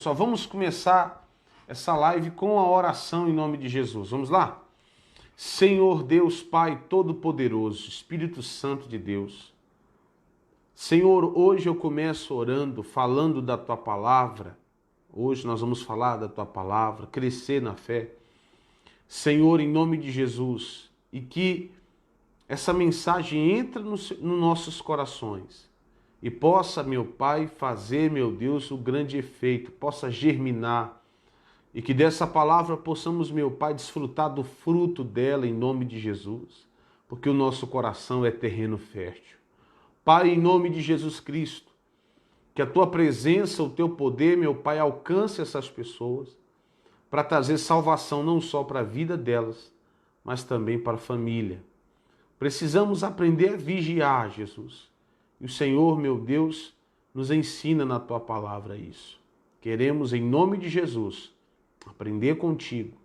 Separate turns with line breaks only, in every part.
Só vamos começar essa live com a oração em nome de Jesus. Vamos lá? Senhor Deus Pai Todo-Poderoso, Espírito Santo de Deus. Senhor, hoje eu começo orando, falando da Tua Palavra. Hoje nós vamos falar da Tua Palavra, crescer na fé. Senhor, em nome de Jesus, e que essa mensagem entre nos nossos corações e possa, meu Pai, fazer, meu Deus, o grande efeito, possa germinar e que dessa palavra possamos, meu Pai, desfrutar do fruto dela em nome de Jesus, porque o nosso coração é terreno fértil. Pai, em nome de Jesus Cristo, que a Tua presença, o Teu poder, meu Pai, alcance essas pessoas para trazer salvação não só para a vida delas, mas também para a família. Precisamos aprender a vigiar, Jesus. E o Senhor, meu Deus, nos ensina na Tua palavra isso. Queremos, em nome de Jesus, aprender contigo,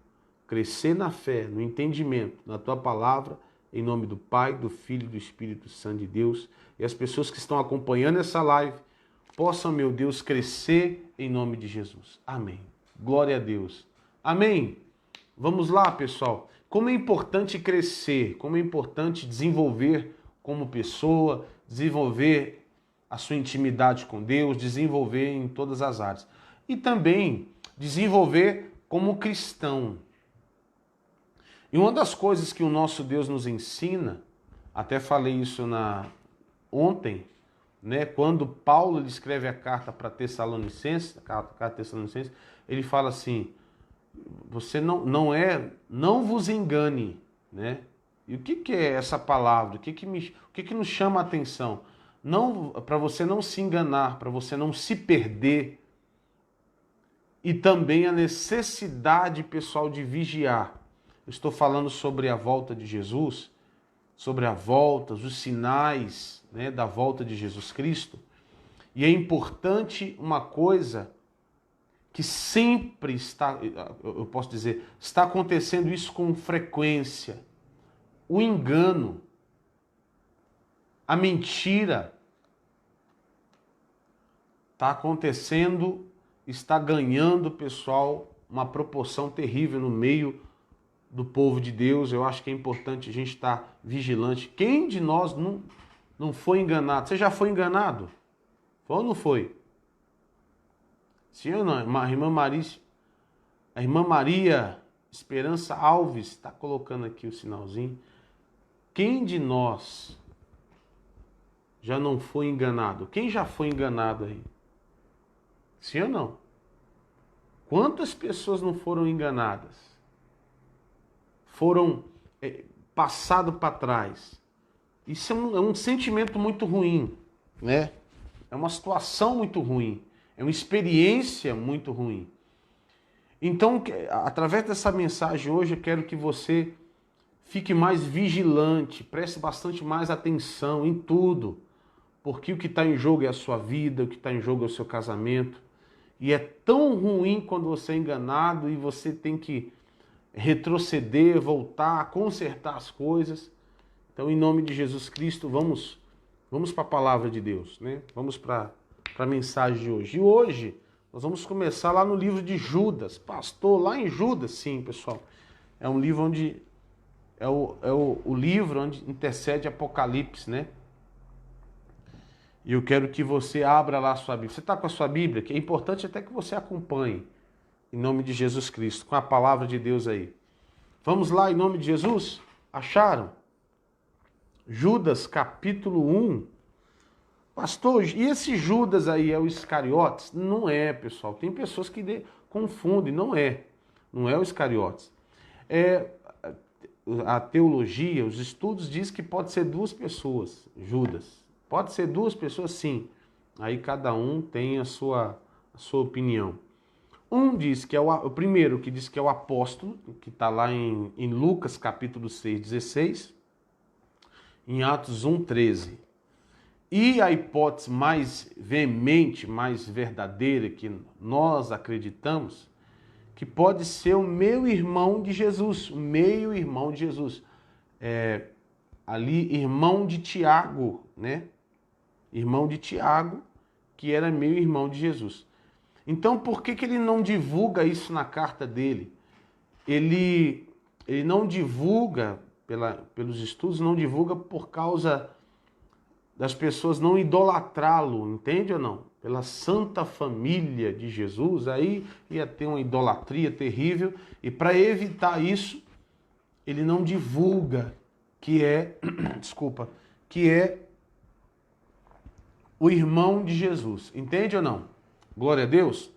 crescer na fé, no entendimento, na Tua palavra, em nome do Pai, do Filho e do Espírito Santo de Deus. E as pessoas que estão acompanhando essa live possam, meu Deus, crescer em nome de Jesus. Amém. Glória a Deus. Amém. Vamos lá, pessoal. Como é importante crescer, como é importante desenvolver como pessoa, desenvolver a sua intimidade com Deus, desenvolver em todas as áreas. E também desenvolver como cristão. E uma das coisas que o nosso Deus nos ensina, até falei isso ontem, né, quando Paulo escreve a carta para Tessalonicenses, ele fala assim: você não vos engane, né? E o que é essa palavra? O que nos chama a atenção? Não, para você não se enganar, para você não se perder, e também a necessidade pessoal de vigiar. Eu estou falando sobre a volta de Jesus, sobre a volta, os sinais, né, da volta de Jesus Cristo. E é importante uma coisa que sempre está, eu posso dizer, está acontecendo isso com frequência. O engano, a mentira está acontecendo, está ganhando, pessoal, uma proporção terrível no meio do povo de Deus. Eu acho que é importante a gente estar vigilante. Quem de nós não foi enganado? Você já foi enganado? Foi ou não foi? Sim ou não? A irmã Maria Esperança Alves está colocando aqui o sinalzinho. Quem de nós já não foi enganado? Quem já foi enganado aí? Sim ou não? Quantas pessoas não foram enganadas? Foram passado para trás. Isso é um sentimento muito ruim, né? É uma situação muito ruim. É uma experiência muito ruim. Então, através dessa mensagem hoje, eu quero que você fique mais vigilante, preste bastante mais atenção em tudo, porque o que está em jogo é a sua vida, o que está em jogo é o seu casamento, e é tão ruim quando você é enganado e você tem que retroceder, voltar, consertar as coisas. Então, em nome de Jesus Cristo, vamos para a palavra de Deus, né? Vamos para a mensagem de hoje. E hoje nós vamos começar lá no livro de Judas. Pastor, lá em Judas, sim, pessoal. É um livro onde o livro onde intercede Apocalipse, né? E eu quero que você abra lá a sua Bíblia. Você está com a sua Bíblia? Que é importante até que você acompanhe, em nome de Jesus Cristo, com a palavra de Deus aí. Vamos lá, em nome de Jesus? Acharam? Judas, capítulo 1. Pastor, e esse Judas aí é o Iscariotes? Não é, pessoal. Tem pessoas que confundem, não é. Não é o Iscariotes. A teologia, os estudos dizem que pode ser duas pessoas, Judas. Pode ser duas pessoas, sim. Aí cada um tem a sua opinião. Um diz que é o primeiro que diz que é o apóstolo, que está lá em Lucas capítulo 6, 16, em Atos 1, 13. E a hipótese mais veemente, mais verdadeira que nós acreditamos, que pode ser o meu irmão de Jesus, o meio-irmão de Jesus. Ali, irmão de Tiago, né? Irmão de Tiago, que era meio-irmão de Jesus. Então, por que ele não divulga isso na carta dele? Ele não divulga, pelos estudos, não divulga por causa das pessoas não idolatrá-lo, entende ou não? Pela santa família de Jesus, aí ia ter uma idolatria terrível, e para evitar isso, ele não divulga que é, desculpa, que é o irmão de Jesus, entende ou não? Glória a Deus.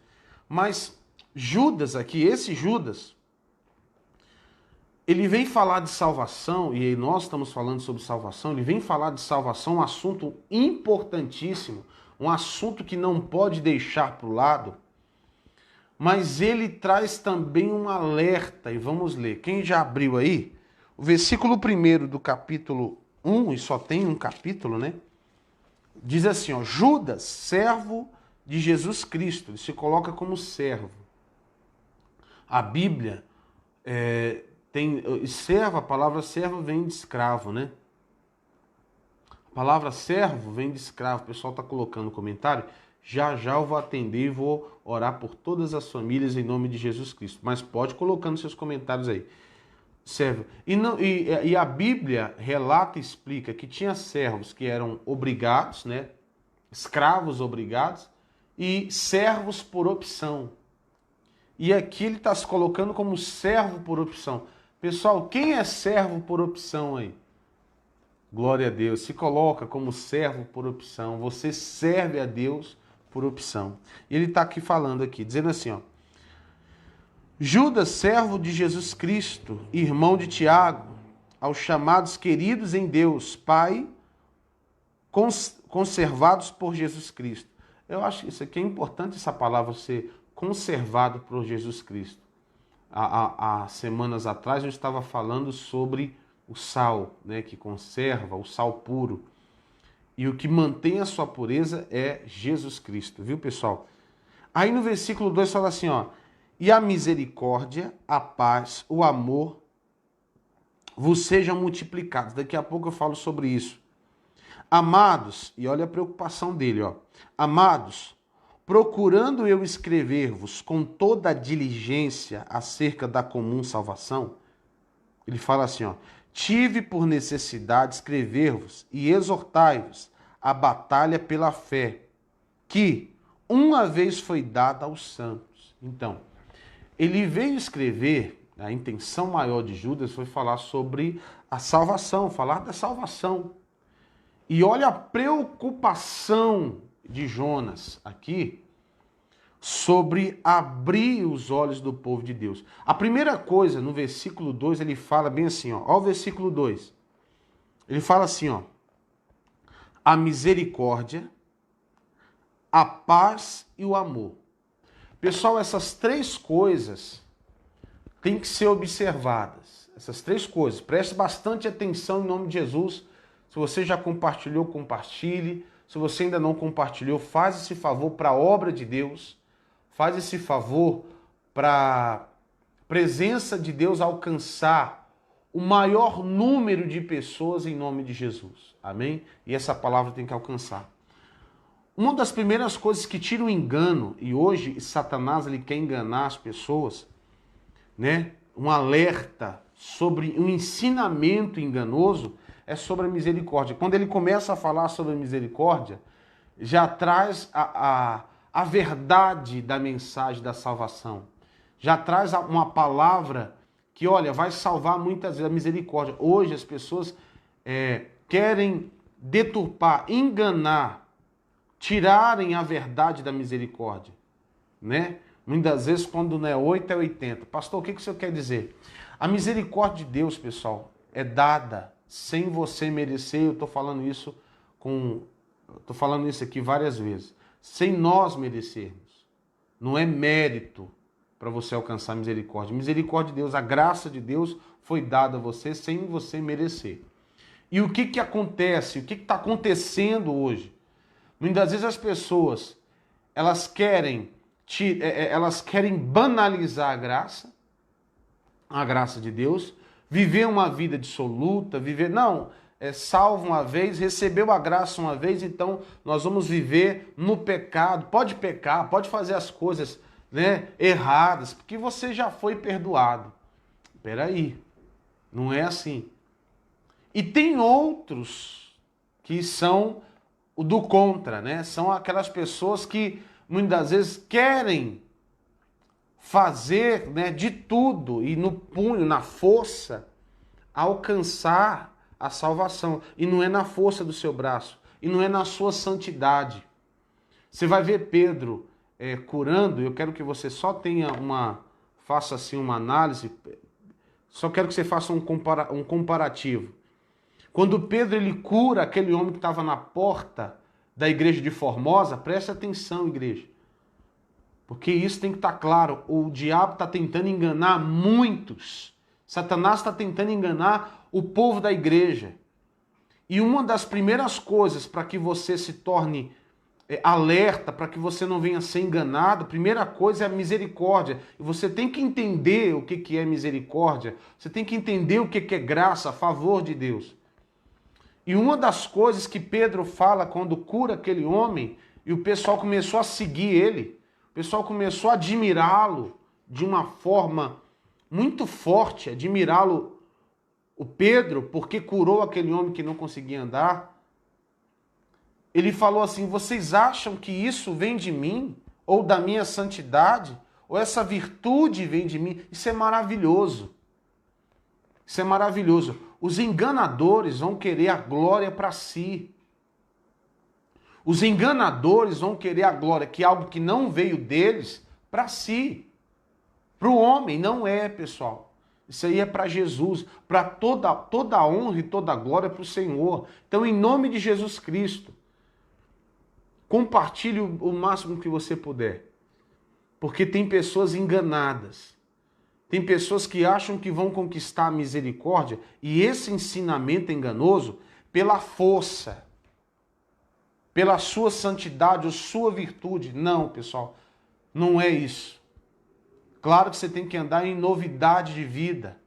Mas Judas aqui, esse Judas, ele vem falar de salvação, e nós estamos falando sobre salvação, ele vem falar de salvação, um assunto importantíssimo, um assunto que não pode deixar para o lado, mas ele traz também um alerta, e vamos ler. Quem já abriu aí? O versículo 1 do capítulo 1, e só tem um capítulo, né? Diz assim, ó, Judas, servo de Jesus Cristo, ele se coloca como servo. A Bíblia servo, a palavra servo vem de escravo, né? A palavra servo vem de escravo. O pessoal está colocando no comentário. Já eu vou atender e vou orar por todas as famílias em nome de Jesus Cristo. Mas pode colocando seus comentários aí. Servo. E a Bíblia relata e explica que tinha servos que eram obrigados, né? Escravos obrigados e servos por opção. E aqui ele está se colocando como servo por opção. Pessoal, quem é servo por opção aí? Glória a Deus. Se coloca como servo por opção. Você serve a Deus por opção. E ele está aqui falando aqui, dizendo assim, ó. Judas, servo de Jesus Cristo, irmão de Tiago, aos chamados queridos em Deus, Pai, conservados por Jesus Cristo. Eu acho que isso aqui é importante, essa palavra ser conservado por Jesus Cristo. Há semanas atrás eu estava falando sobre o sal, né, que conserva, o sal puro. E o que mantém a sua pureza é Jesus Cristo, viu, pessoal? Aí no versículo 2 fala assim, ó, e a misericórdia, a paz, o amor vos sejam multiplicados. Daqui a pouco eu falo sobre isso. Amados, e olha a preocupação dele, ó. Amados, procurando eu escrever-vos com toda a diligência acerca da comum salvação, ele fala assim, ó, tive por necessidade escrever-vos e exortai-vos a batalha pela fé, que uma vez foi dada aos santos. Então, ele veio escrever, a intenção maior de Judas foi falar sobre a salvação, falar da salvação. E olha a preocupação de Jonas aqui sobre abrir os olhos do povo de Deus. A primeira coisa, no versículo 2, ele fala bem assim, ó o versículo 2. Ele fala assim, ó, a misericórdia, a paz e o amor. Pessoal, essas três coisas têm que ser observadas. Essas três coisas. Preste bastante atenção em nome de Jesus. Se você já compartilhou, compartilhe. Se você ainda não compartilhou, faz esse favor para a obra de Deus. Faz esse favor para a presença de Deus alcançar o maior número de pessoas em nome de Jesus. Amém? E essa palavra tem que alcançar. Uma das primeiras coisas que tira o engano, e hoje Satanás ele quer enganar as pessoas, né? Um alerta sobre um ensinamento enganoso é sobre a misericórdia. Quando ele começa a falar sobre a misericórdia, já traz a verdade da mensagem da salvação. Já traz uma palavra que, olha, vai salvar muitas vezes a misericórdia. Hoje as pessoas querem deturpar, enganar, tirarem a verdade da misericórdia, né? Muitas vezes quando não é 8 é 80. Pastor, o que o senhor quer dizer? A misericórdia de Deus, pessoal, é dada sem você merecer. Eu estou falando isso aqui várias vezes. Sem nós merecermos. Não é mérito para você alcançar a misericórdia. Misericórdia de Deus, a graça de Deus foi dada a você sem você merecer. E o que acontece? O que está acontecendo hoje? Muitas vezes as pessoas, elas querem banalizar a graça de Deus, viver uma vida dissoluta, não, é salvo uma vez, recebeu a graça uma vez, então nós vamos viver no pecado. Pode pecar, pode fazer as coisas, né, erradas, porque você já foi perdoado. Espera aí, não é assim. E tem outros que são o do contra, né? São aquelas pessoas que muitas das vezes querem fazer, né, de tudo e no punho, na força, alcançar a salvação. E não é na força do seu braço, e não é na sua santidade. Você vai ver Pedro curando. Eu quero que você só faça assim uma análise, só quero que você faça um comparativo. Quando Pedro ele cura aquele homem que estava na porta da igreja de Formosa, preste atenção, igreja, porque isso tem que estar claro. O diabo está tentando enganar muitos. Satanás está tentando enganar o povo da igreja. E uma das primeiras coisas para que você se torne alerta, para que você não venha ser enganado, a primeira coisa é a misericórdia. E você tem que entender o que é misericórdia. Você tem que entender o que é graça, a favor de Deus. E uma das coisas que Pedro fala quando cura aquele homem, e o pessoal começou a seguir ele, o pessoal começou a admirá-lo de uma forma muito forte, admirá-lo, o Pedro, porque curou aquele homem que não conseguia andar. Ele falou assim: vocês acham que isso vem de mim? Ou da minha santidade? Ou essa virtude vem de mim? Isso é maravilhoso. Isso é maravilhoso. Os enganadores vão querer a glória para si. Os enganadores vão querer a glória, que é algo que não veio deles, para si. Para o homem, não é, pessoal. Isso aí é para Jesus, para toda a honra e toda a glória para o Senhor. Então, em nome de Jesus Cristo, compartilhe o máximo que você puder. Porque tem pessoas enganadas. Tem pessoas que acham que vão conquistar a misericórdia, e esse ensinamento enganoso, pela força, pela sua santidade ou sua virtude. Não, pessoal, não é isso. Claro que você tem que andar em novidade de vida,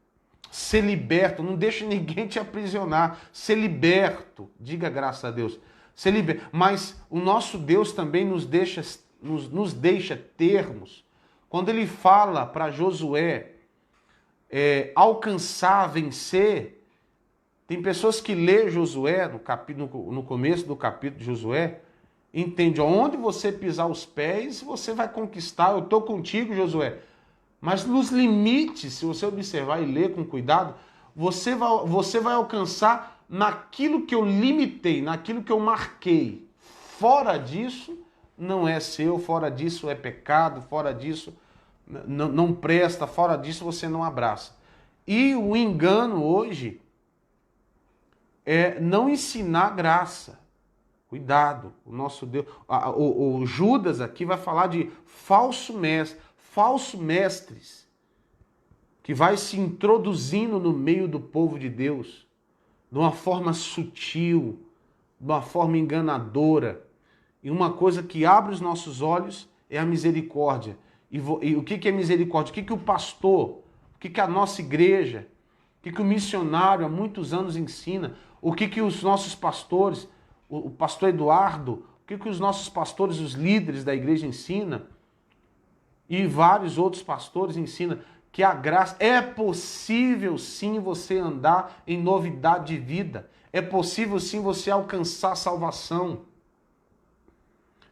ser liberto, não deixe ninguém te aprisionar, ser liberto, diga graças a Deus, ser liberto. Mas o nosso Deus também nos deixa termos. Quando ele fala para Josué alcançar, vencer, tem pessoas que lê Josué, no começo do capítulo de Josué, entende, onde você pisar os pés, você vai conquistar. Eu estou contigo, Josué. Mas nos limites, se você observar e ler com cuidado, você vai alcançar naquilo que eu limitei, naquilo que eu marquei. Fora disso, não é seu, fora disso é pecado, fora disso não presta, fora disso você não abraça. E o engano hoje é não ensinar graça. Cuidado, o nosso Deus. O Judas aqui vai falar de falsos mestres, que vai se introduzindo no meio do povo de Deus, de uma forma sutil, de uma forma enganadora. E uma coisa que abre os nossos olhos é a misericórdia. E o que é misericórdia? O que o pastor, o que a nossa igreja, o que o missionário há muitos anos ensina, o que os nossos pastores, o pastor Eduardo, o que os nossos pastores, os líderes da igreja ensinam, e vários outros pastores ensinam, que a graça, é possível sim você andar em novidade de vida, é possível sim você alcançar salvação.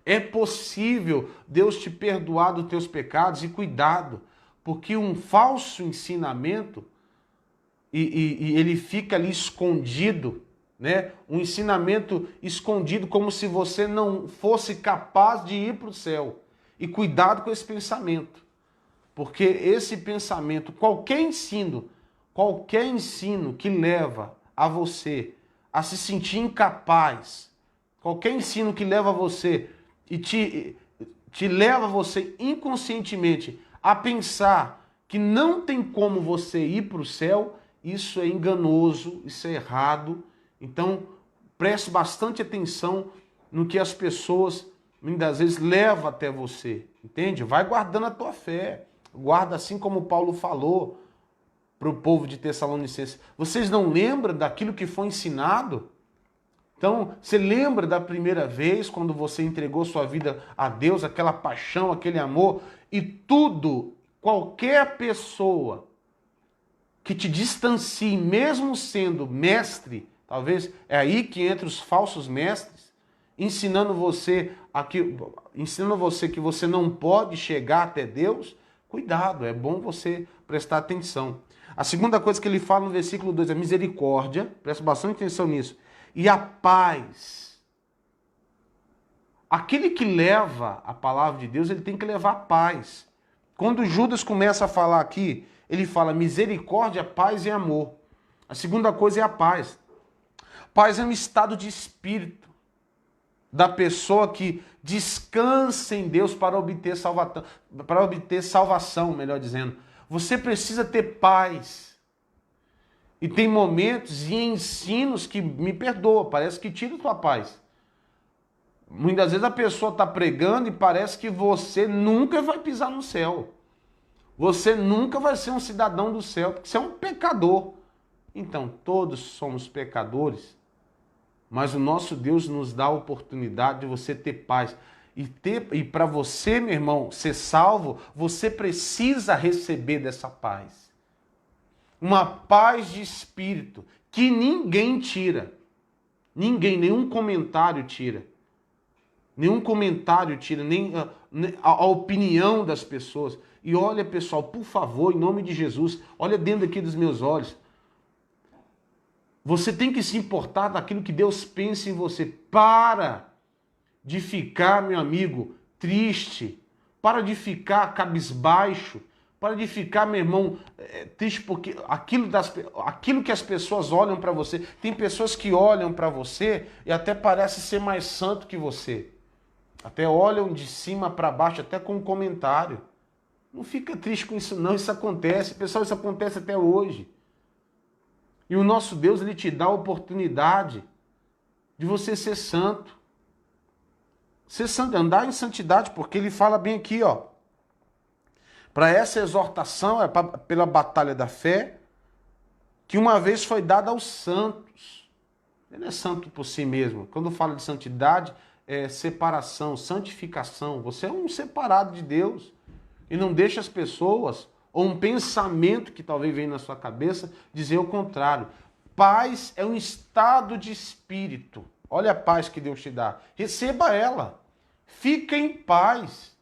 É possível Deus te perdoar dos teus pecados. E cuidado, porque um falso ensinamento, e ele fica ali escondido, né? Um ensinamento escondido, como se você não fosse capaz de ir para o céu. E cuidado com esse pensamento, porque esse pensamento, qualquer ensino que leva a você a se sentir incapaz, qualquer ensino que leva a você e te leva você inconscientemente a pensar que não tem como você ir para o céu, isso é enganoso, isso é errado. Então, preste bastante atenção no que as pessoas, muitas vezes, levam até você, entende? Vai guardando a tua fé, guarda assim como Paulo falou, para o povo de Tessalonicenses. Vocês não lembram daquilo que foi ensinado? Então, você lembra da primeira vez quando você entregou sua vida a Deus, aquela paixão, aquele amor, e tudo, qualquer pessoa que te distancie, mesmo sendo mestre, talvez é aí que entra os falsos mestres, ensinando você que você não pode chegar até Deus, cuidado, é bom você prestar atenção. A segunda coisa que ele fala no versículo 2 é misericórdia, presta bastante atenção nisso, e a paz. Aquele que leva a palavra de Deus, ele tem que levar a paz. Quando Judas começa a falar aqui, ele fala misericórdia, paz e amor. A segunda coisa é a paz. Paz é um estado de espírito da pessoa que descansa em Deus para obter salvação, melhor dizendo. Você precisa ter paz. E tem momentos e ensinos que, me perdoa, parece que tira a tua paz. Muitas vezes a pessoa está pregando e parece que você nunca vai pisar no céu. Você nunca vai ser um cidadão do céu, porque você é um pecador. Então, todos somos pecadores, mas o nosso Deus nos dá a oportunidade de você ter paz. E para você, meu irmão, ser salvo, você precisa receber dessa paz. Uma paz de espírito que ninguém tira. Ninguém, nenhum comentário tira. Nenhum comentário tira, nem a opinião das pessoas. E olha, pessoal, por favor, em nome de Jesus, olha dentro aqui dos meus olhos. Você tem que se importar daquilo que Deus pensa em você. Para de ficar, meu amigo, triste. Para de ficar cabisbaixo. Para de ficar, meu irmão, triste porque aquilo que as pessoas olham para você. Tem pessoas que olham para você e até parece ser mais santo que você. Até olham de cima para baixo, até com um comentário. Não fica triste com isso não, isso acontece. Pessoal, isso acontece até hoje. E o nosso Deus, ele te dá a oportunidade de você ser santo. Ser santo, andar em santidade, porque ele fala bem aqui, ó. Para essa exortação, pela batalha da fé, que uma vez foi dada aos santos. Ele é santo por si mesmo. Quando fala de santidade, é separação, santificação. Você é um separado de Deus. E não deixa as pessoas, ou um pensamento que talvez venha na sua cabeça, dizer o contrário. Paz é um estado de espírito. Olha a paz que Deus te dá. Receba ela. Fica em paz.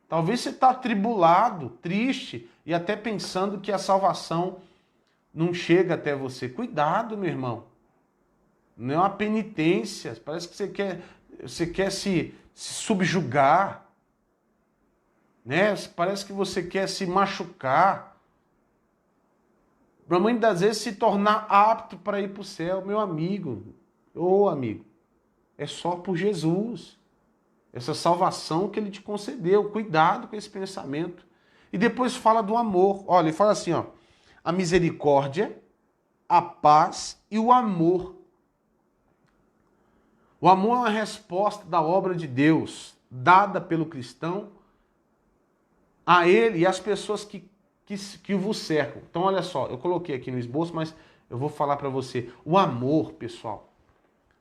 Talvez você está atribulado, triste e até pensando que a salvação não chega até você. Cuidado, meu irmão. Não é uma penitência. Parece que você quer se subjugar. Né? Parece que você quer se machucar. Para muitas vezes se tornar apto para ir para o céu. Meu amigo, ô amigo, é só por Jesus. Essa salvação que ele te concedeu. Cuidado com esse pensamento. E depois fala do amor. Olha, ele fala assim, ó, a misericórdia, a paz e o amor. O amor é uma resposta da obra de Deus, dada pelo cristão a ele e às pessoas que vos cercam. Então, olha só, eu coloquei aqui no esboço, mas eu vou falar para você. O amor, pessoal,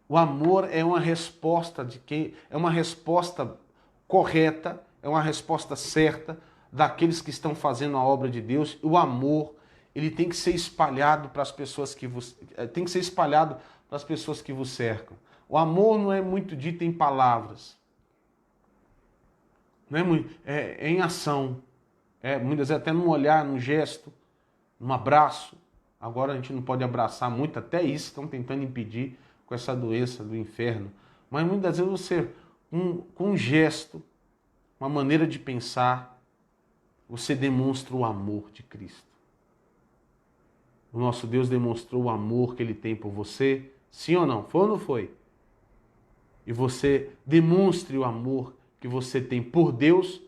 o amor é uma resposta é uma resposta correta, é uma resposta certa daqueles que estão fazendo a obra de Deus. O amor, ele tem que ser espalhado para as pessoas que vos cercam. O amor não é muito dito em palavras. Não é muito, é em ação. Muitas vezes até num olhar, num gesto, num abraço. Agora a gente não pode abraçar muito, até isso estão tentando impedir com essa doença do inferno. Mas muitas vezes você, com um gesto, uma maneira de pensar, você demonstra o amor de Cristo. O nosso Deus demonstrou o amor que ele tem por você. Sim ou não? Foi ou não foi? E você demonstre o amor que você tem por Deus,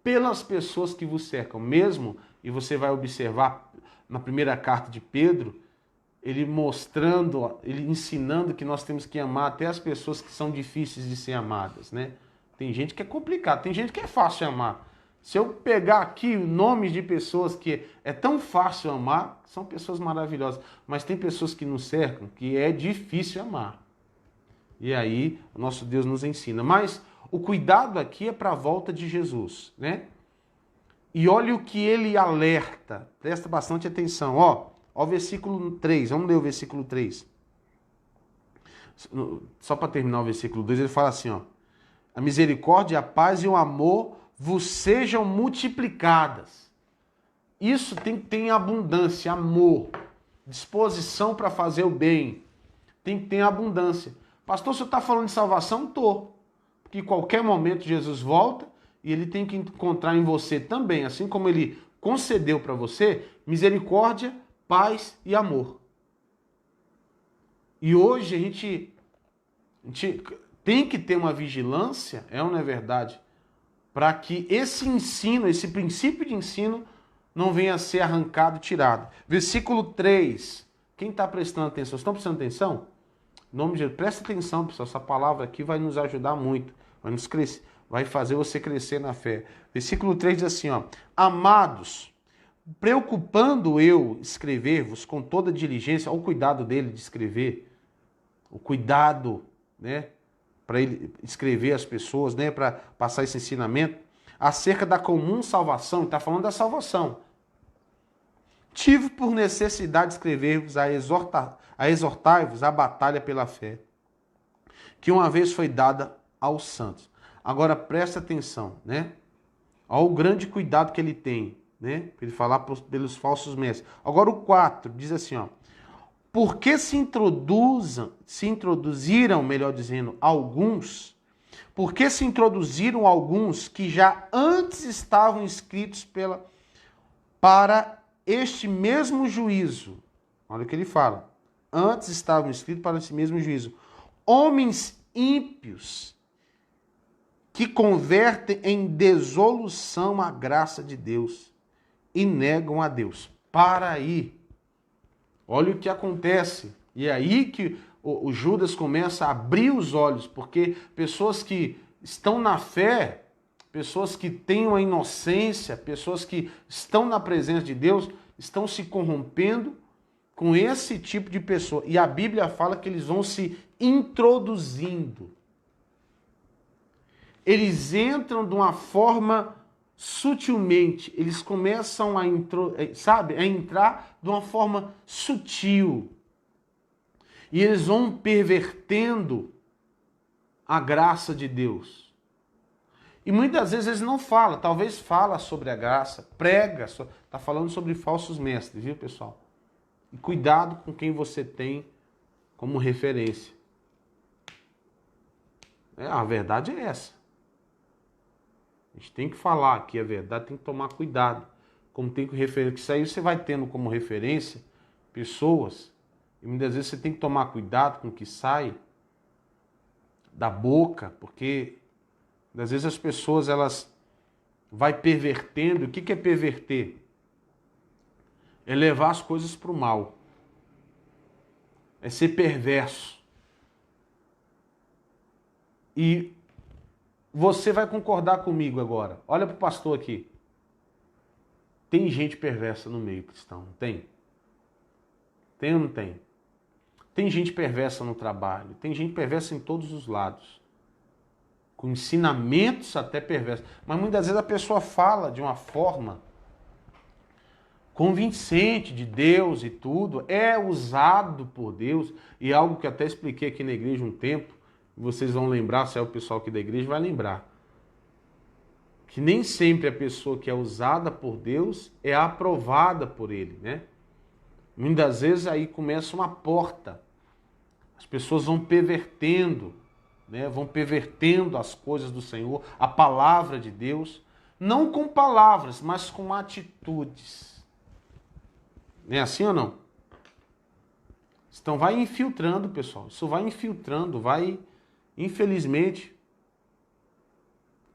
pelas pessoas que vos cercam. Mesmo, e você vai observar na primeira carta de Pedro, ele ensinando que nós temos que amar até as pessoas que são difíceis de ser amadas, né? Tem gente que é complicado, tem gente que é fácil de amar. Se eu pegar aqui nomes de pessoas que é tão fácil amar, são pessoas maravilhosas, mas tem pessoas que nos cercam que é difícil amar. E aí, o nosso Deus nos ensina. Mas o cuidado aqui é para a volta de Jesus, né? E olha o que ele alerta. Presta bastante atenção. Ó o versículo 3. Vamos ler o versículo 3. Só para terminar o versículo 2, ele fala assim, ó. A misericórdia, a paz e o amor vos sejam multiplicadas. Isso tem que ter em abundância, amor, disposição para fazer o bem. Tem que ter abundância. Pastor, você está falando de salvação? Estou. Porque em qualquer momento Jesus volta e ele tem que encontrar em você também, assim como ele concedeu para você, misericórdia, paz e amor. E hoje a gente tem que ter uma vigilância, não é verdade? Para que esse ensino, esse princípio de ensino, não venha a ser arrancado, tirado. Versículo 3. Quem está prestando atenção? Vocês estão prestando atenção? Em nome de Jesus, presta atenção, pessoal. Essa palavra aqui vai nos ajudar muito. Vai fazer você crescer na fé. Versículo 3 diz assim, ó. Amados, preocupando eu escrever-vos com toda diligência, olha o cuidado dele de escrever, o cuidado, né? Para ele escrever as pessoas, né, para passar esse ensinamento, acerca da comum salvação, ele está falando da salvação. Tive por necessidade de escrever-vos a exortar-vos a batalha pela fé, que uma vez foi dada aos santos. Agora presta atenção, né? Olha o grande cuidado que ele tem, né? Para ele falar pelos falsos mestres. Agora o 4 diz assim, ó. Porque se introduziram, melhor dizendo, porque se introduziram alguns que já antes estavam inscritos para este mesmo juízo. Olha o que ele fala. Antes estavam inscritos para esse mesmo juízo. Homens ímpios que convertem em dissolução a graça de Deus e negam a Deus. Para aí. Olha o que acontece. E é aí que o Judas começa a abrir os olhos, porque pessoas que estão na fé, pessoas que têm a inocência, pessoas que estão na presença de Deus, estão se corrompendo com esse tipo de pessoa. E a Bíblia fala que eles vão se introduzindo. Eles entram de uma forma sutilmente, eles começam a entrar de uma forma sutil. E eles vão pervertendo a graça de Deus. E muitas vezes eles não falam, talvez fala sobre a graça, prega, está falando sobre falsos mestres, viu, pessoal? E cuidado com quem você tem como referência. A verdade é essa. A gente tem que falar aqui a verdade, tem que tomar cuidado. Como tem que referência, isso aí você vai tendo como referência pessoas, e muitas vezes você tem que tomar cuidado com o que sai da boca, porque às vezes as pessoas elas vai pervertendo. O que é perverter? É levar as coisas para o mal. É ser perverso. E você vai concordar comigo agora. Olha para o pastor aqui. Tem gente perversa no meio cristão, não tem? Tem ou não tem? Tem gente perversa no trabalho, tem gente perversa em todos os lados. Com ensinamentos até perversos. Mas muitas vezes a pessoa fala de uma forma convincente de Deus e tudo, é usado por Deus, e algo que até expliquei aqui na igreja um tempo, vocês vão lembrar, se é o pessoal aqui da igreja vai lembrar, que nem sempre a pessoa que é usada por Deus é aprovada por Ele, né? Muitas vezes aí começa uma porta, as pessoas vão pervertendo, né? Vão pervertendo as coisas do Senhor, a palavra de Deus, não com palavras, mas com atitudes. É assim ou não? Então vai infiltrando, pessoal. Isso vai infiltrando, vai, infelizmente,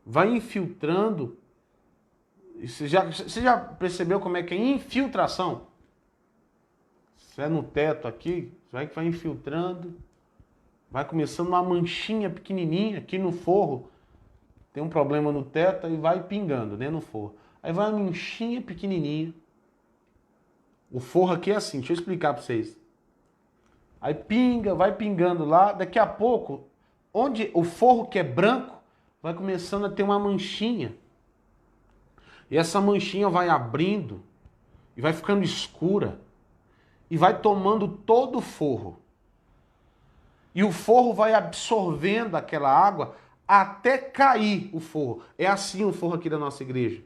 vai infiltrando. Você já percebeu como é que é infiltração? Se é no teto aqui, vai infiltrando, vai começando uma manchinha pequenininha aqui no forro. tem um problema no teto e vai pingando, né, no forro. Aí vai uma manchinha pequenininha. O forro aqui é assim, deixa eu explicar para vocês. Aí pinga, vai pingando lá, daqui a pouco, onde o forro que é branco, vai começando a ter uma manchinha. E essa manchinha vai abrindo e vai ficando escura e vai tomando todo o forro. E o forro vai absorvendo aquela água até cair o forro. É assim o forro aqui da nossa igreja.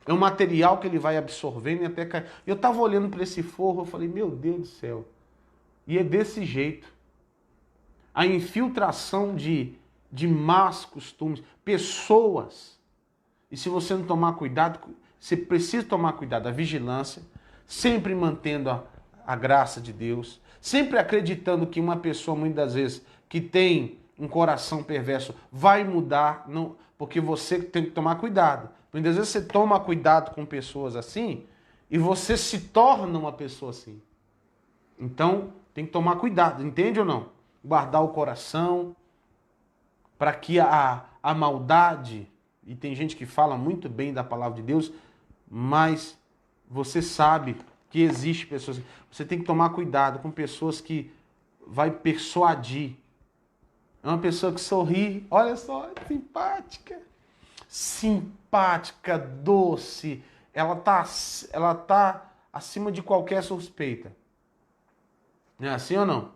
É um material que ele vai absorvendo e até cair. Eu estava olhando para esse forro, eu falei, meu Deus do céu. E é desse jeito. A infiltração de más costumes, pessoas. E se você não tomar cuidado, você precisa tomar cuidado, a vigilância, sempre mantendo a graça de Deus, sempre acreditando que uma pessoa, muitas vezes, que tem um coração perverso, vai mudar, não, porque você tem que tomar cuidado. Muitas vezes você toma cuidado com pessoas assim e você se torna uma pessoa assim. Então, tem que tomar cuidado, entende ou não? Guardar o coração para que a maldade, e tem gente que fala muito bem da palavra de Deus, mas você sabe que existe pessoas, você tem que tomar cuidado com pessoas que vai persuadir. É uma pessoa que sorri, olha só, simpática. Simpática, doce, ela tá acima de qualquer suspeita. É assim ou não?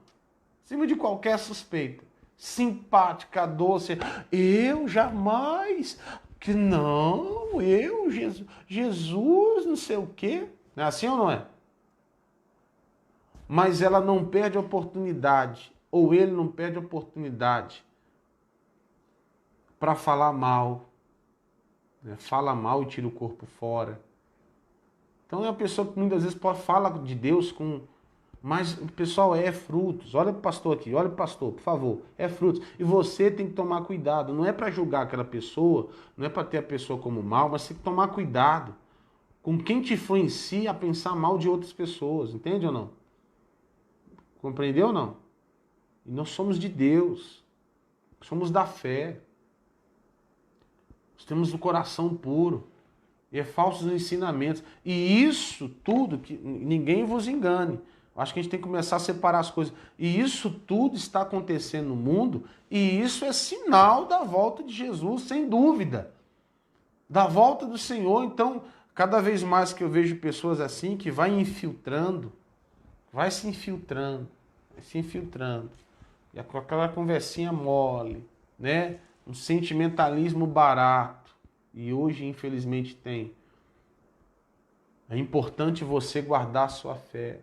Acima de qualquer suspeita. Simpática, doce. Eu jamais, que não, Jesus, não sei o quê. Não é assim ou não é? Mas ela não perde a oportunidade, ou ele não perde a oportunidade para falar mal. Fala mal e tira o corpo fora. Então é uma pessoa que muitas vezes fala de Deus com... Mas, pessoal, é frutos. Olha para o pastor aqui, olha para o pastor, por favor. É frutos. E você tem que tomar cuidado. Não é para julgar aquela pessoa, não é para ter a pessoa como mal, mas tem que tomar cuidado com quem te influencia a pensar mal de outras pessoas. Entende ou não? Compreendeu ou não? E nós somos de Deus. Somos da fé. Nós temos o coração puro. E é falsos ensinamentos. E isso tudo, que ninguém vos engane. Acho que a gente tem que começar a separar as coisas. E isso tudo está acontecendo no mundo, e isso é sinal da volta de Jesus, sem dúvida. Da volta do Senhor. Então, cada vez mais que eu vejo pessoas assim, que vai infiltrando, vai se infiltrando, vai se infiltrando. E com aquela conversinha mole, né? Um sentimentalismo barato. E hoje, infelizmente, tem. É importante você guardar a sua fé.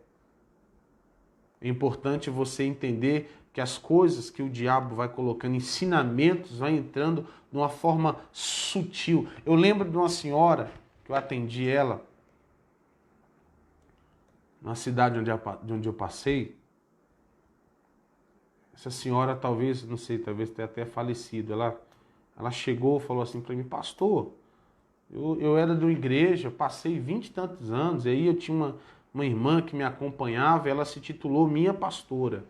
É importante você entender que as coisas que o diabo vai colocando, ensinamentos, vai entrando de uma forma sutil. Eu lembro de uma senhora, que eu atendi ela, na cidade onde eu passei. Essa senhora talvez, não sei, talvez tenha até falecido. Ela chegou e falou assim para mim, pastor, eu era de uma igreja, passei 20 e tantos anos, e aí eu tinha uma irmã que me acompanhava, ela se titulou minha pastora.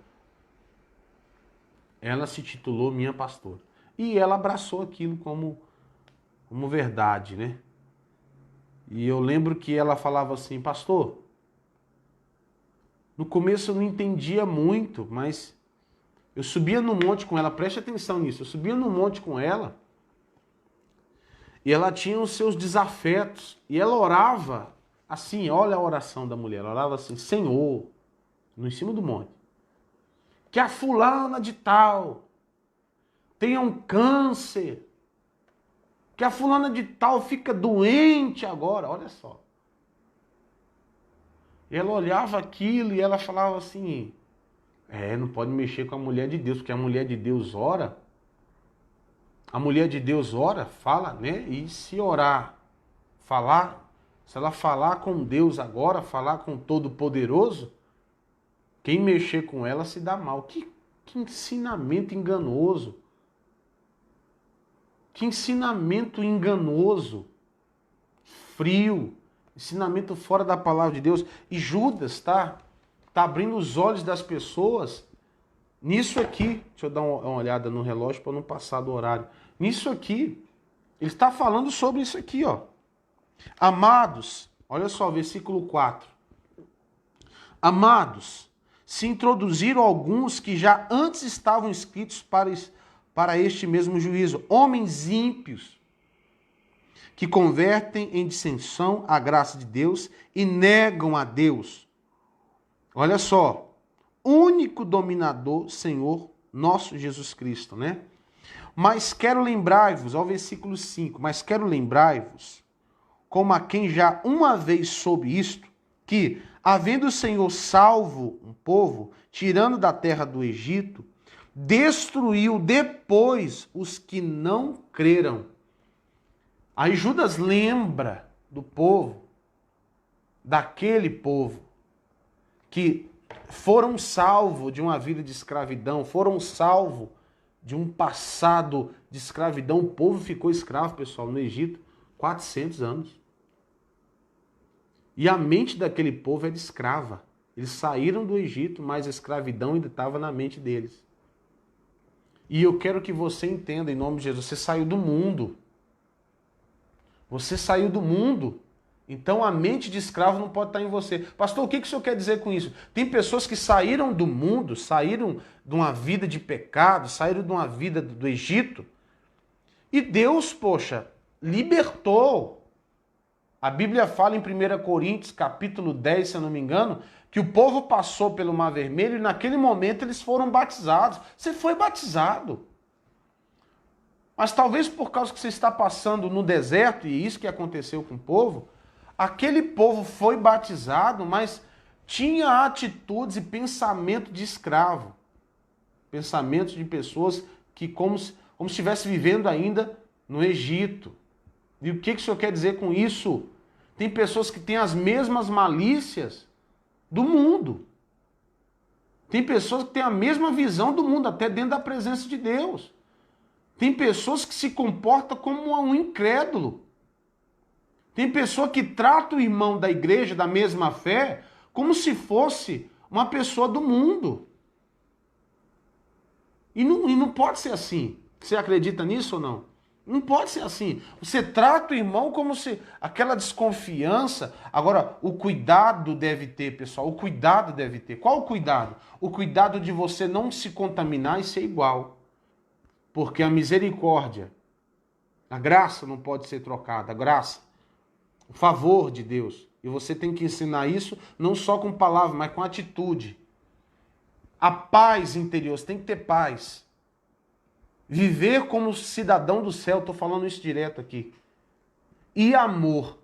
Ela se titulou minha pastora. E ela abraçou aquilo como verdade, né? E eu lembro que ela falava assim, pastor, no começo eu não entendia muito, mas eu subia no monte com ela, preste atenção nisso, eu subia no monte com ela, e ela tinha os seus desafetos, e ela orava assim, olha a oração da mulher, ela orava assim, Senhor, no em cima do monte, que a fulana de tal tenha um câncer, que a fulana de tal fica doente agora, olha só. E ela olhava aquilo e ela falava assim, não pode mexer com a mulher de Deus, porque a mulher de Deus ora, a mulher de Deus ora, fala, né? E se orar, falar, se ela falar com Deus agora, falar com o Todo-Poderoso, quem mexer com ela se dá mal. Que ensinamento enganoso. Que ensinamento enganoso. Frio. Ensinamento fora da palavra de Deus. E Judas tá abrindo os olhos das pessoas nisso aqui. Deixa eu dar uma olhada no relógio para não passar do horário. Nisso aqui. Ele está falando sobre isso aqui, ó. Amados, olha só, versículo 4. Amados, se introduziram alguns que já antes estavam escritos para este mesmo juízo, homens ímpios, que convertem em dissensão a graça de Deus e negam a Deus. Olha só, único dominador, Senhor, nosso Jesus Cristo, né? Mas quero lembrar-vos, ao versículo 5, mas quero lembrar-vos, como a quem já uma vez soube isto, que, havendo o Senhor salvo um povo, tirando da terra do Egito, destruiu depois os que não creram. Aí Judas lembra do povo, daquele povo, que foram salvos de uma vida de escravidão, foram salvos de um passado de escravidão. O povo ficou escravo, pessoal, no Egito, 400 anos. E a mente daquele povo era escrava. Eles saíram do Egito, mas a escravidão ainda estava na mente deles. E eu quero que você entenda, em nome de Jesus, você saiu do mundo. Você saiu do mundo. Então a mente de escravo não pode estar em você. Pastor, o que o senhor quer dizer com isso? Tem pessoas que saíram do mundo, saíram de uma vida de pecado, saíram de uma vida do Egito, e Deus, poxa, libertou. A Bíblia fala em 1 Coríntios, capítulo 10, se eu não me engano, que o povo passou pelo Mar Vermelho e naquele momento eles foram batizados. Você foi batizado. Mas talvez por causa que você está passando no deserto, e isso que aconteceu com o povo, aquele povo foi batizado, mas tinha atitudes e pensamento de escravo. Pensamentos de pessoas que como se estivesse vivendo ainda no Egito. E o que o senhor quer dizer com isso? Tem pessoas que têm as mesmas malícias do mundo. Tem pessoas que têm a mesma visão do mundo, até dentro da presença de Deus. Tem pessoas que se comportam como um incrédulo. Tem pessoa que trata o irmão da igreja, da mesma fé, como se fosse uma pessoa do mundo. E não pode ser assim. Você acredita nisso ou não? Não pode ser assim. Você trata o irmão como se aquela desconfiança. Agora, o cuidado deve ter, pessoal. O cuidado deve ter. Qual o cuidado? O cuidado de você não se contaminar e ser igual. Porque a misericórdia, a graça não pode ser trocada. A graça, o favor de Deus. E você tem que ensinar isso não só com palavras, mas com atitude. A paz interior. Você tem que ter paz. Viver como cidadão do céu, estou falando isso direto aqui. E amor.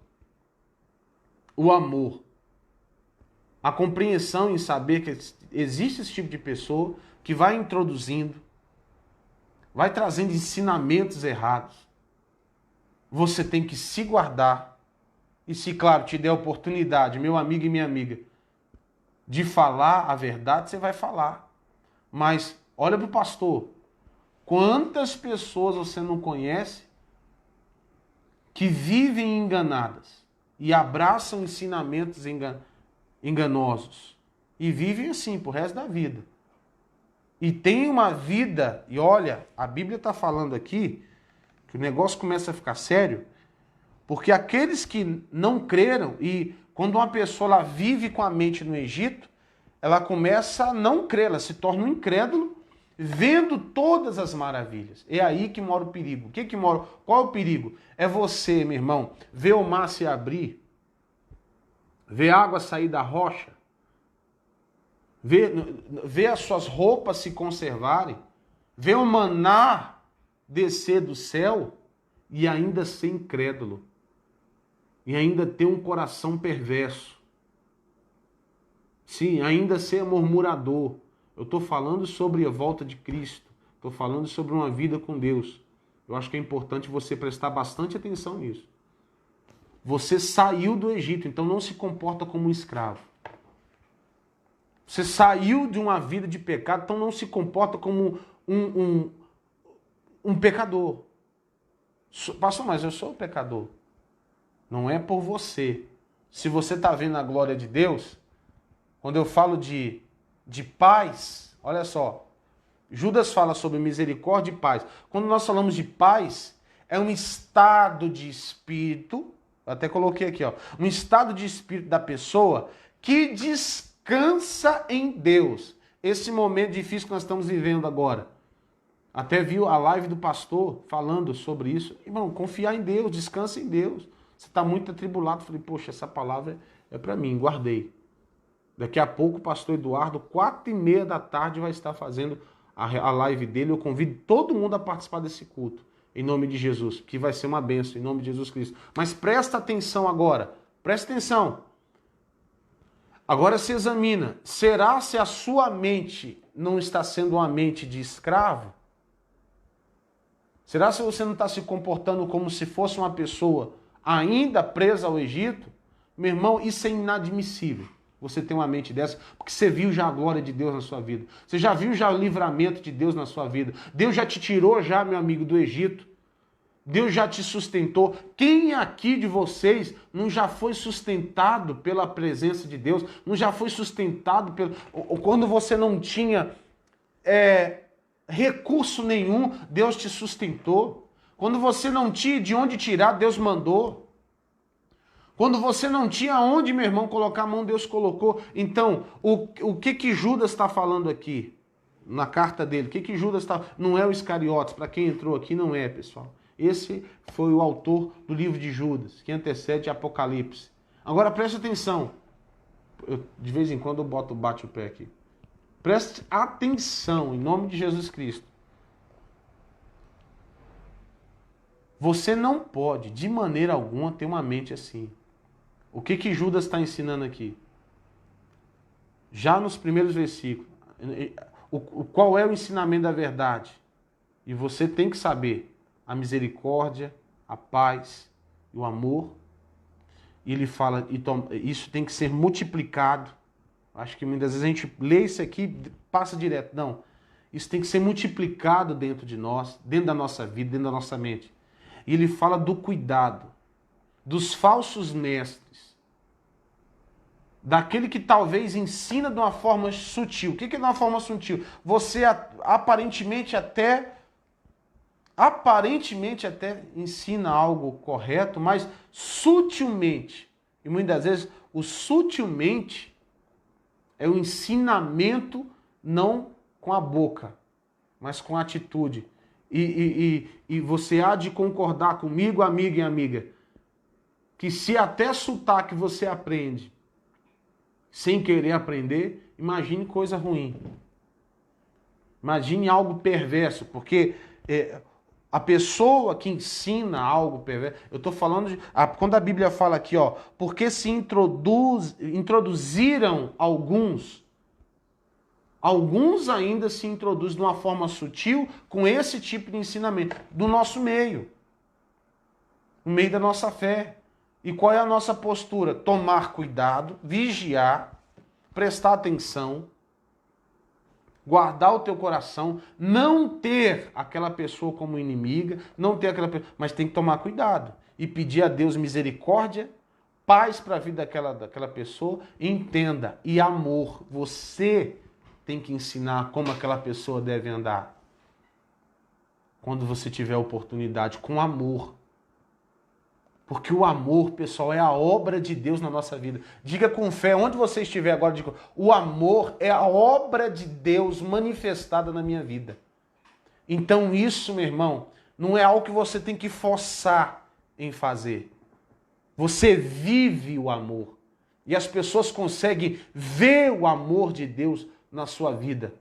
O amor. A compreensão em saber que existe esse tipo de pessoa que vai introduzindo, vai trazendo ensinamentos errados. Você tem que se guardar. E se, claro, te der a oportunidade, meu amigo e minha amiga, de falar a verdade, você vai falar. Mas olha para o pastor. Quantas pessoas você não conhece que vivem enganadas e abraçam ensinamentos enganosos e vivem assim pro resto da vida. E tem uma vida, e olha, a Bíblia está falando aqui que o negócio começa a ficar sério, porque aqueles que não creram, e quando uma pessoa ela vive com a mente no Egito, ela começa a não crer, ela se torna um incrédulo, vendo todas as maravilhas. É aí que mora o perigo. Qual é o perigo? É você, meu irmão, ver o mar se abrir, ver a água sair da rocha, ver as suas roupas se conservarem, ver o maná descer do céu e ainda ser incrédulo. E ainda ter um coração perverso. Sim, ainda ser murmurador. Eu estou falando sobre a volta de Cristo. Estou falando sobre uma vida com Deus. Eu acho que é importante você prestar bastante atenção nisso. Você saiu do Egito, então não se comporta como um escravo. Você saiu de uma vida de pecado, então não se comporta como um pecador. Pastor, mas eu sou pecador. Não é por você. Se você está vendo a glória de Deus, quando eu falo de paz, olha só, Judas fala sobre misericórdia e paz. Quando nós falamos de paz, é um estado de espírito, até coloquei aqui, ó, um estado de espírito da pessoa que descansa em Deus. Esse momento difícil que nós estamos vivendo agora. Até viu a live do pastor falando sobre isso. Irmão, confiar em Deus, descansa em Deus. Você está muito atribulado. Falei, poxa, essa palavra é para mim, guardei. Daqui a pouco o pastor Eduardo, 4h30 da tarde, vai estar fazendo a live dele. Eu convido todo mundo a participar desse culto, em nome de Jesus, que vai ser uma bênção, em nome de Jesus Cristo. Mas presta atenção agora, presta atenção. Agora se examina, será se a sua mente não está sendo uma mente de escravo? Será se você não está se comportando como se fosse uma pessoa ainda presa ao Egito? Meu irmão, isso é inadmissível. Você tem uma mente dessa, porque você viu já a glória de Deus na sua vida. Você já viu já o livramento de Deus na sua vida. Deus já te tirou já, meu amigo, do Egito. Deus já te sustentou. Quem aqui de vocês não já foi sustentado pela presença de Deus? Não já foi sustentado pelo... Quando você não tinha recurso nenhum, Deus te sustentou. Quando você não tinha de onde tirar, Deus mandou. Quando você não tinha onde, meu irmão, colocar a mão, Deus colocou. Então, o que Judas está falando aqui? Na carta dele, o que Judas está... Não é o Iscariotes, para quem entrou aqui, não é, pessoal. Esse foi o autor do livro de Judas, que antecede Apocalipse. Agora, preste atenção. De vez em quando eu bate o pé aqui. Preste atenção, em nome de Jesus Cristo. Você não pode, de maneira alguma, ter uma mente assim. O que Judas está ensinando aqui? Já nos primeiros versículos. Qual é o ensinamento da verdade? E você tem que saber a misericórdia, a paz e o amor. E ele fala, isso tem que ser multiplicado. Acho que muitas vezes a gente lê isso aqui e passa direto. Não, isso tem que ser multiplicado dentro de nós, dentro da nossa vida, dentro da nossa mente. E ele fala do cuidado, dos falsos mestres, daquele que talvez ensina de uma forma sutil. O que é de uma forma sutil? Você aparentemente até ensina algo correto, mas sutilmente, e muitas vezes o sutilmente é o ensinamento não com a boca, mas com a atitude. E você há de concordar comigo, amigo e amiga, que se até sotaque você aprende sem querer aprender, imagine coisa ruim. Imagine algo perverso, porque a pessoa que ensina algo perverso, eu estou falando de... quando a Bíblia fala aqui, ó, porque se introduziram alguns ainda se introduzem de uma forma sutil com esse tipo de ensinamento, do nosso meio, no meio da nossa fé. E qual é a nossa postura? Tomar cuidado, vigiar, prestar atenção, guardar o teu coração, não ter aquela pessoa como inimiga, não ter aquela pessoa, mas tem que tomar cuidado e pedir a Deus misericórdia, paz para a vida daquela pessoa, entenda, e amor. Você tem que ensinar como aquela pessoa deve andar. Quando você tiver oportunidade, com amor. Porque o amor, pessoal, é a obra de Deus na nossa vida. Diga com fé, onde você estiver agora, diga, o amor é a obra de Deus manifestada na minha vida. Então isso, meu irmão, não é algo que você tem que forçar em fazer. Você vive o amor. E as pessoas conseguem ver o amor de Deus na sua vida.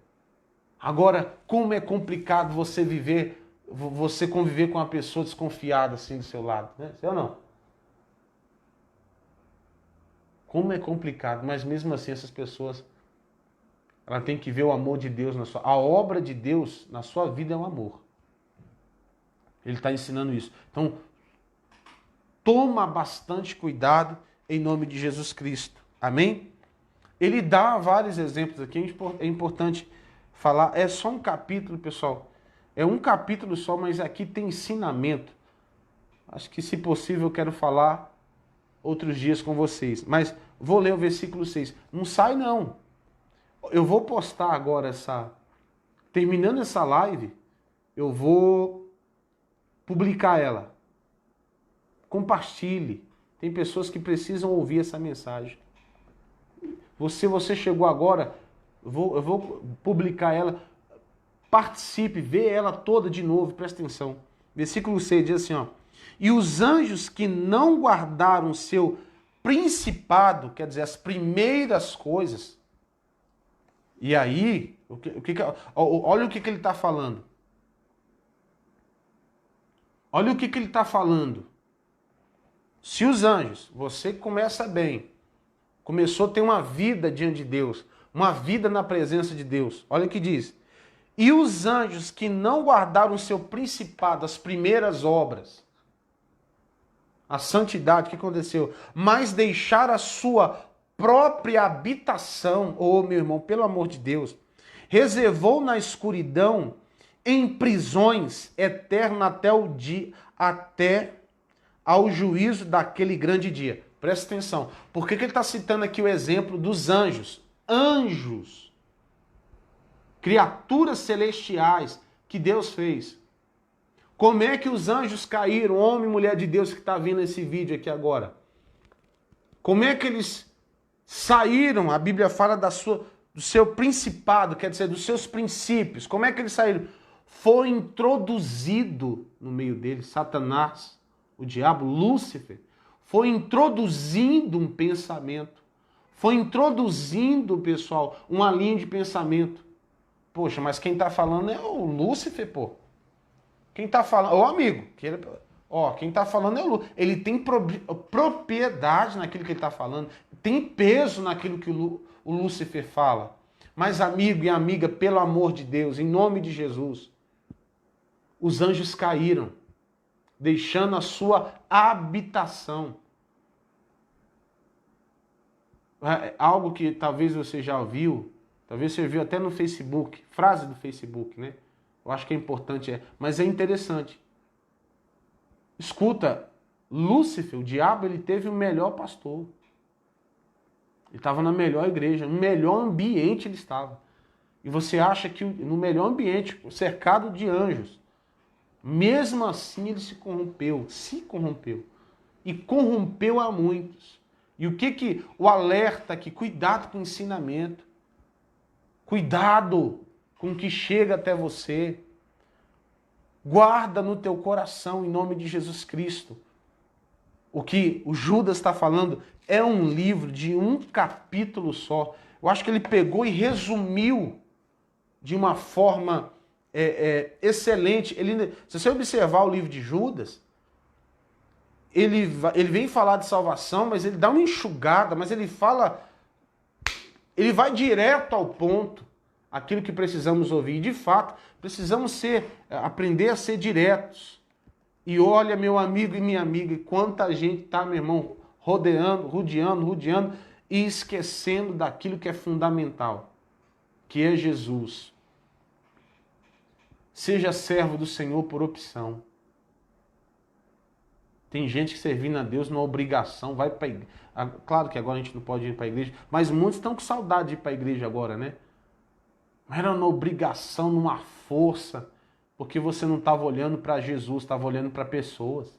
Agora, como é complicado você conviver com uma pessoa desconfiada assim do seu lado, né? Sim ou não? Como é complicado, mas mesmo assim essas pessoas, ela tem que ver o amor de Deus na sua... A obra de Deus na sua vida é o amor. Ele está ensinando isso. Então, toma bastante cuidado em nome de Jesus Cristo. Amém? Ele dá vários exemplos aqui, é importante falar. É só um capítulo, pessoal. É um capítulo só, mas aqui tem ensinamento. Acho que, se possível, eu quero falar outros dias com vocês. Mas vou ler o versículo 6. Não sai, não. Eu vou postar agora terminando essa live, eu vou publicar ela. Compartilhe. Tem pessoas que precisam ouvir essa mensagem. Você chegou agora, eu vou publicar ela. Participe, vê ela toda de novo, presta atenção. Versículo 6 diz assim, ó. E os anjos que não guardaram seu principado, quer dizer, as primeiras coisas. E aí, olha o que ele está falando. Olha o que ele está falando. Se os anjos, você começa bem, começou a ter uma vida diante de Deus, uma vida na presença de Deus. Olha o que diz. E os anjos que não guardaram o seu principado, as primeiras obras, a santidade, o que aconteceu? Mas deixaram a sua própria habitação, meu irmão, pelo amor de Deus, reservou na escuridão, em prisões eternas até ao juízo daquele grande dia. Presta atenção. Por que ele está citando aqui o exemplo dos anjos? Anjos. Criaturas celestiais que Deus fez. Como é que os anjos caíram, homem e mulher de Deus que está vendo esse vídeo aqui agora? Como é que eles saíram? A Bíblia fala do seu principado, quer dizer, dos seus princípios. Como é que eles saíram? Foi introduzido no meio deles, Satanás, o diabo, Lúcifer, foi introduzindo um pensamento. Foi introduzindo, pessoal, uma linha de pensamento. Poxa, mas quem está falando é o Lúcifer, pô. Quem está falando, amigo, quem está falando é o Lúcifer. Ele tem propriedade naquilo que ele está falando, tem peso naquilo que o Lúcifer fala. Mas, amigo e amiga, pelo amor de Deus, em nome de Jesus, os anjos caíram, deixando a sua habitação. Algo que talvez você já ouviu, talvez você viu até no Facebook, frase do Facebook, né? Eu acho que é importante, mas é interessante. Escuta, Lúcifer, o diabo, ele teve o melhor pastor. Ele estava na melhor igreja, no melhor ambiente ele estava. E você acha que no melhor ambiente, cercado de anjos, mesmo assim ele se corrompeu. E corrompeu a muitos. E o que o alerta aqui? Cuidado com o ensinamento. Cuidado com o que chega até você. Guarda no teu coração, em nome de Jesus Cristo. O que o Judas está falando é um livro de um capítulo só. Eu acho que ele pegou e resumiu de uma forma excelente. Se você observar o livro de Judas, ele vem falar de salvação, mas ele dá uma enxugada, mas ele vai direto ao ponto, aquilo que precisamos ouvir. E, de fato, precisamos aprender a ser diretos. E olha, meu amigo e minha amiga, quanta gente está, meu irmão, rodeando e esquecendo daquilo que é fundamental, que é Jesus. Seja servo do Senhor por opção. Tem gente que servindo a Deus numa obrigação, vai para igreja. Claro que agora a gente não pode ir para a igreja, mas muitos estão com saudade de ir para a igreja agora, né? Mas era uma obrigação, numa força, porque você não estava olhando para Jesus, estava olhando para pessoas.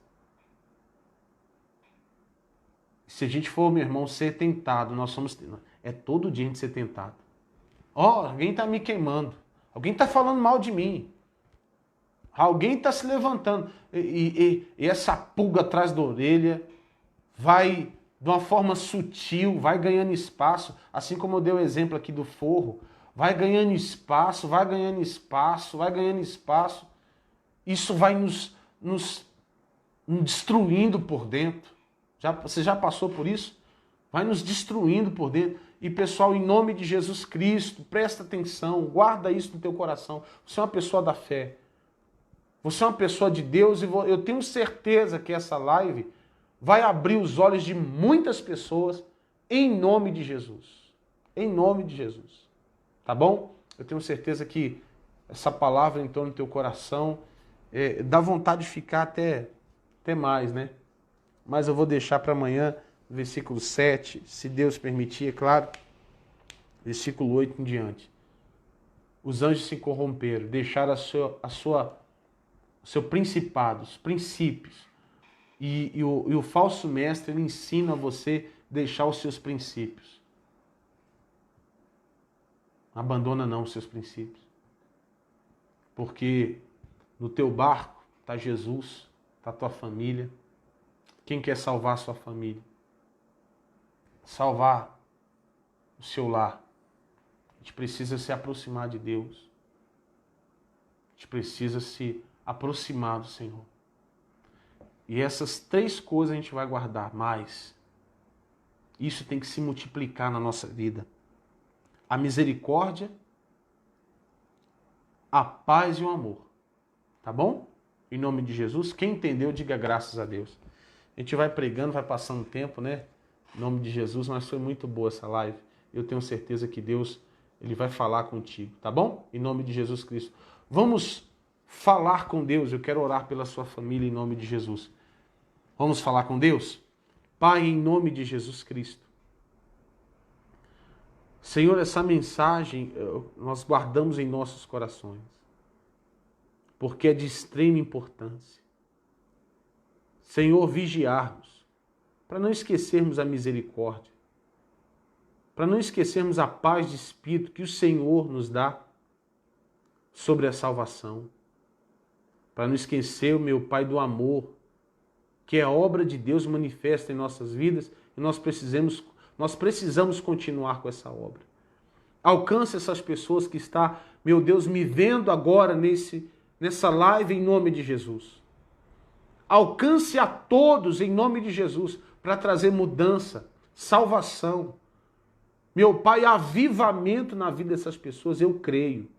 Se a gente for, meu irmão, ser tentado, é todo dia a gente ser tentado. Alguém está me queimando, alguém está falando mal de mim. Alguém está se levantando e essa pulga atrás da orelha vai, de uma forma sutil, vai ganhando espaço, assim como eu dei o exemplo aqui do forro, vai ganhando espaço, isso vai nos destruindo por dentro. Você já passou por isso? Vai nos destruindo por dentro. E pessoal, em nome de Jesus Cristo, presta atenção, guarda isso no teu coração. Você é uma pessoa da fé. Você é uma pessoa de Deus e eu tenho certeza que essa live vai abrir os olhos de muitas pessoas em nome de Jesus. Em nome de Jesus. Tá bom? Eu tenho certeza que essa palavra entrou no teu coração. Dá vontade de ficar até mais, né? Mas eu vou deixar para amanhã, versículo 7, se Deus permitir, é claro. Versículo 8 em diante. Os anjos se corromperam, deixaram a sua o seu principado, os princípios. E o falso mestre, ele ensina você a deixar os seus princípios. Não abandona não os seus princípios. Porque no teu barco está Jesus, está a tua família. Quem quer salvar a sua família? Salvar o seu lar. A gente precisa se aproximar de Deus. A gente precisa se aproximar do Senhor. E essas 3 coisas a gente vai guardar mais. Isso tem que se multiplicar na nossa vida. A misericórdia, a paz e o amor. Tá bom? Em nome de Jesus. Quem entendeu, diga graças a Deus. A gente vai pregando, vai passando tempo, né? Em nome de Jesus, mas foi muito boa essa live. Eu tenho certeza que Deus, ele vai falar contigo, tá bom? Em nome de Jesus Cristo. Vamos falar com Deus. Eu quero orar pela sua família em nome de Jesus. Vamos falar com Deus? Pai, em nome de Jesus Cristo. Senhor, essa mensagem nós guardamos em nossos corações, porque é de extrema importância. Senhor, vigiarmos, para não esquecermos a misericórdia, para não esquecermos a paz de espírito que o Senhor nos dá sobre a salvação, para não esquecer, meu Pai, do amor, que é a obra de Deus manifesta em nossas vidas, e nós precisamos continuar com essa obra. Alcance essas pessoas que estão, meu Deus, me vendo agora nessa live em nome de Jesus. Alcance a todos em nome de Jesus para trazer mudança, salvação. Meu Pai, avivamento na vida dessas pessoas. Eu creio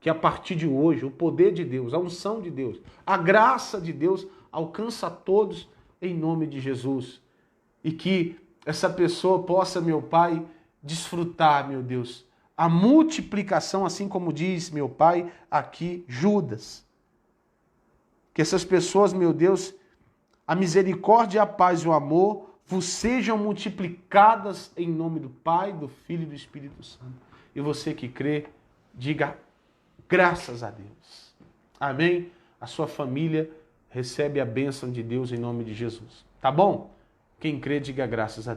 que a partir de hoje o poder de Deus, a unção de Deus, a graça de Deus alcança a todos em nome de Jesus. E que essa pessoa possa, meu Pai, desfrutar, meu Deus, a multiplicação, assim como diz, meu Pai, aqui Judas. Que essas pessoas, meu Deus, a misericórdia, a paz e o amor vos sejam multiplicadas em nome do Pai, do Filho e do Espírito Santo. E você que crê, diga graças a Deus. Amém? A sua família recebe a bênção de Deus em nome de Jesus. Tá bom? Quem crê, diga graças a Deus.